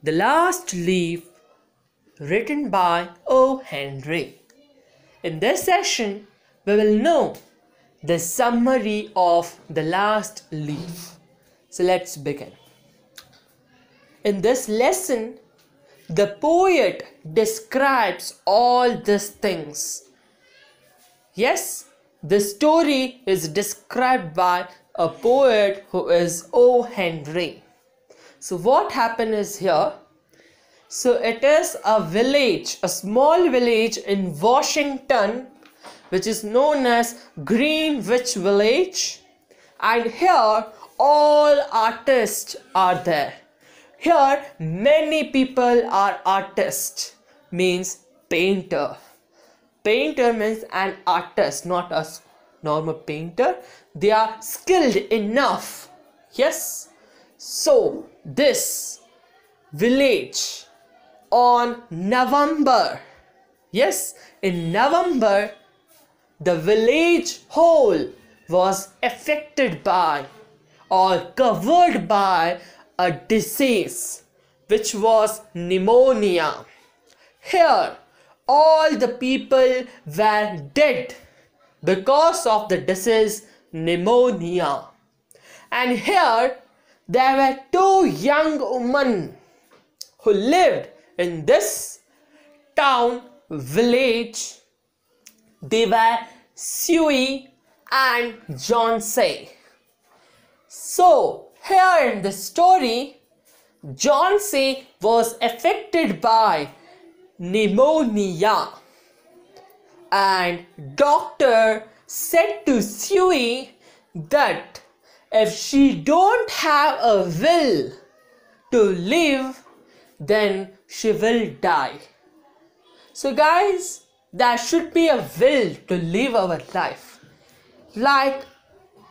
The Last Leaf, written by O.Henery. In this session, we will know the summary of The Last Leaf. So let's begin. In this lesson, the poet describes all these things. Yes, the story is described by a poet who is O.Henery. So what happened is here. So it is a village, a small village in Washington, which is known as Greenwich village. And here all artists are there. Here many people are artists, means painter. Painter means an artist, not a normal painter. They are skilled enough. Yes. So this village on November, yes, in November, the village whole was affected by or covered by a disease which was pneumonia. Here all the people were dead because of the disease pneumonia. And here there were two young women who lived in this town village. They were Suey and Johnsy. So here in the story, Johnsy was affected by pneumonia, and doctor said to Suey that if she don't have a will to live, then she will die. So guys, there should be a will to live our life, like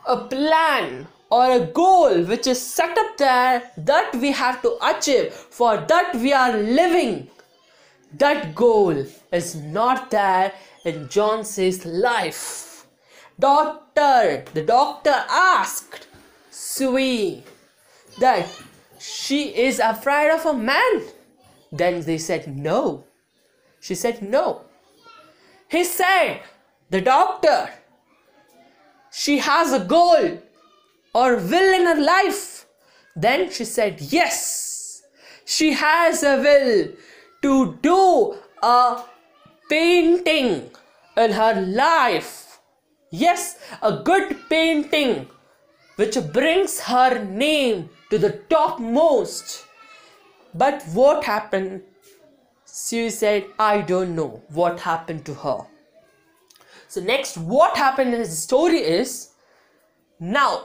a plan or a goal which is set up there that we have to achieve, for that we are living. That goal is not there in Johnsy's life. The doctor asked Suey that she is afraid of a man. Then they said no. She said no. He said, the doctor, she has a goal or will in her life. Then she said yes, she has a will to do a painting in her life. Yes, a good painting which brings her name to the topmost. But what happened? She said, I don't know what happened to her. So next, what happened in the story is, now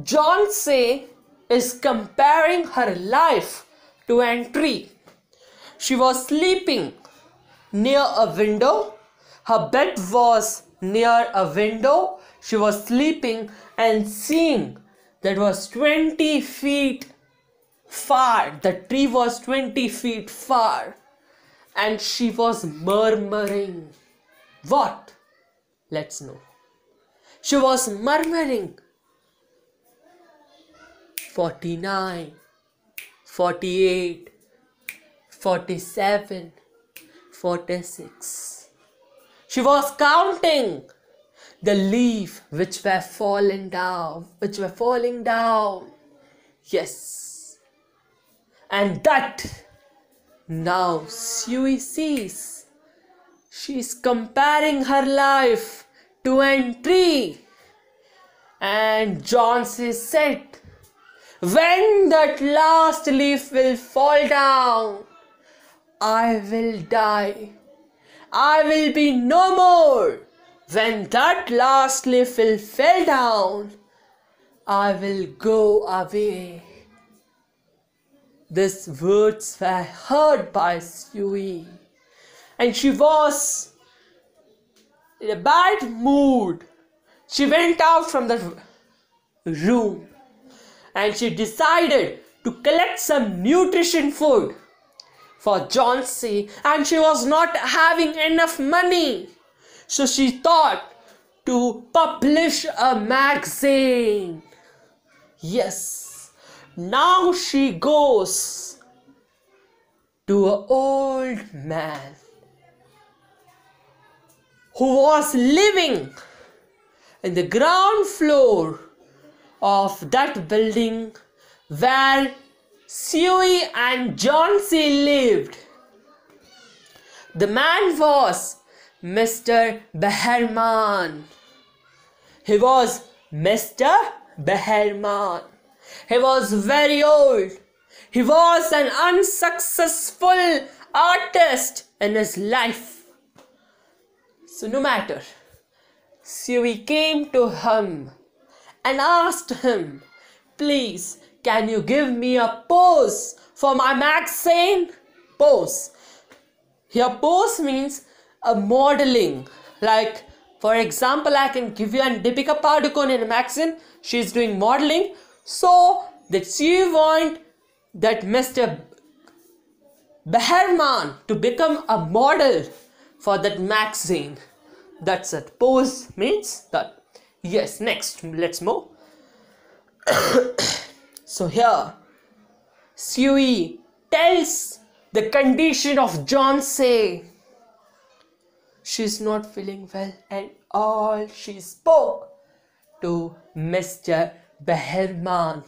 Johnsy is comparing her life to a tree. She was sleeping near a window. Her bed was near a window. She was sleeping and seeing that was 20 feet far. The tree was 20 feet far. And she was murmuring. What? Let's know. She was murmuring 49, 48, 47, 46. She was counting the leaves which were falling down, Yes. And that now Suey sees. She is comparing her life to a tree. And Johnsy said, when that last leaf will fall down, I will die. I will be no more. When that last leaf will fall down, I will go away. These words were heard by Suey, and she was in a bad mood. She went out from the room and she decided to collect some nutrition food for Johnsy, and she was not having enough money. So she thought to publish a magazine. Yes, now she goes to an old man who was living in the ground floor of that building where Suey and Johnsy lived. The man was Mr. Behrman. He was Mr. Behrman. He was very old. He was an unsuccessful artist in his life. So no matter, Suey came to him and asked him, please, can you give me a pose for my magazine? Pose. Here pose means a modeling. Like, for example, I can give you an Deepika Padukone in a magazine. She is doing modeling. So that she want that Mr. Behrman to become a model for that magazine. That's it. Pose means that. Yes, next, let's move. So here, Suey tells the condition of Johnsy. She's not feeling well at all. She spoke to Mr. Behrman.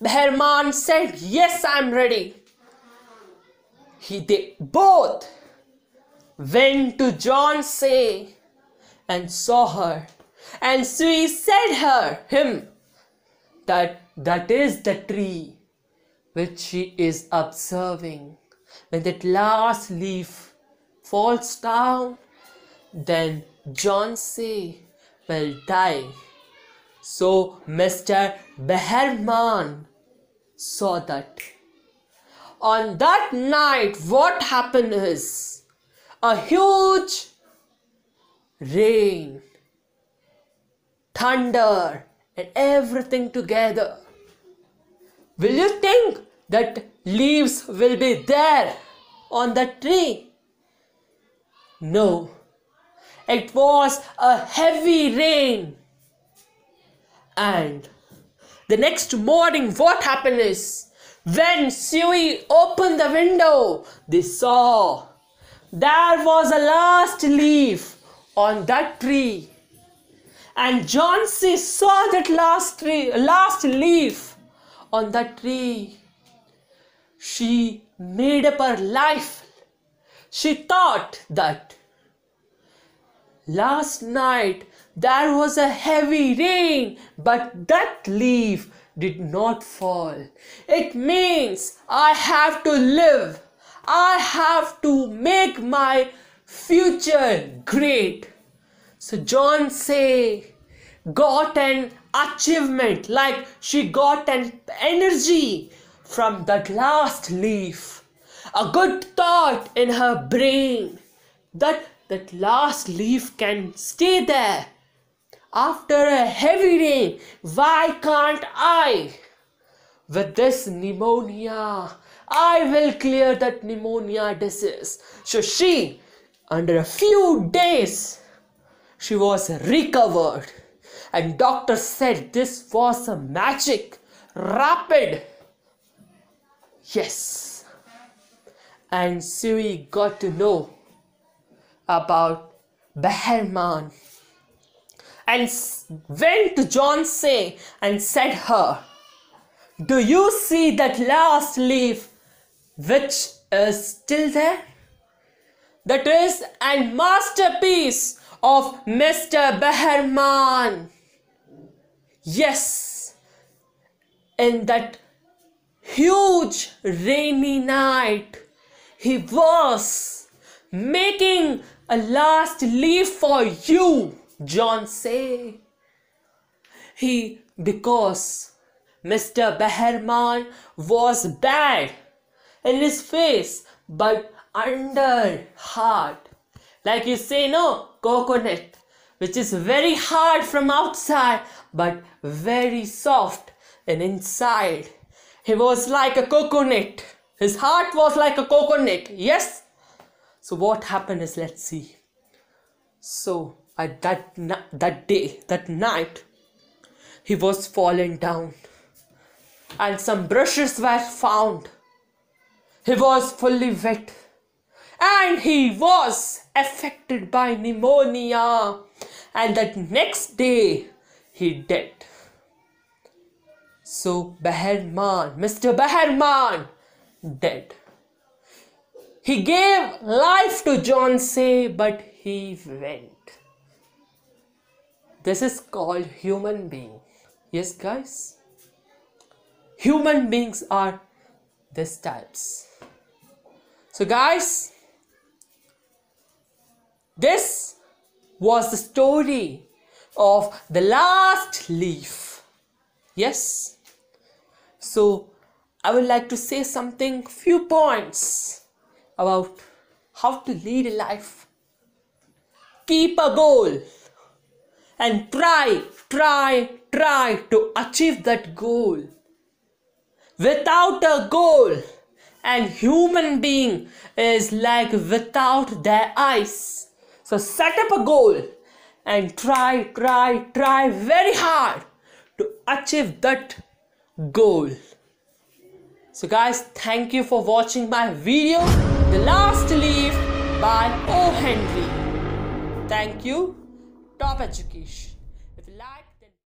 Behrman said, yes, I'm ready. They both went to Johnsy and saw her. And Suey said him that is the tree which she is observing. When that last leaf falls down, then Johnsy will die. So Mr. Behrman saw that. On that night, what happened is a huge rain, thunder, and everything together. Will you think that leaves will be there on the tree? No, it was a heavy rain. And the next morning, what happened is, when Suey opened the window, they saw there was a last leaf on that tree. And Johnsy saw that last leaf on that tree. She made up her life. She thought that last night there was a heavy rain, but that leaf did not fall. It means I have to live. I have to make my future great. So Johnsy got an achievement, like she got an energy from that last leaf. A good thought in her brain that last leaf can stay there. After a heavy rain, why can't I? With this pneumonia, I will clear that pneumonia disease. So she, under a few days, she was recovered. And doctor said this was a magic, rapid. Yes. And Suey got to know about Behrman and went to Johnsy and said her, do you see that last leaf which is still there? That is a masterpiece of Mr. Behrman. Yes, in that huge rainy night, he was making a last leaf for you, Johnsy. Because Mr. Behrman was bad in his face, but under hard. Like you say, no, coconut, which is very hard from outside, but very soft and inside. He was like a coconut. His heart was like a coconut. Yes. So what happened is, let's see. So at that night, he was fallen down, and some brushes were found. He was fully wet and he was affected by pneumonia, and that next day he died. So Behrman, Mr. Behrman, dead. He gave life to Johnsy, but he went. This is called human being. Yes, guys? Human beings are these types. So guys, this was the story of the last leaf. Yes? So I would like to say something, few points about how to lead a life. Keep a goal and try to achieve that goal. Without a goal, and human being is like without their eyes. So set up a goal and try very hard to achieve that goal. So guys, thank you for watching my video, The Last Leaf by O.Henery. Thank you. Top education.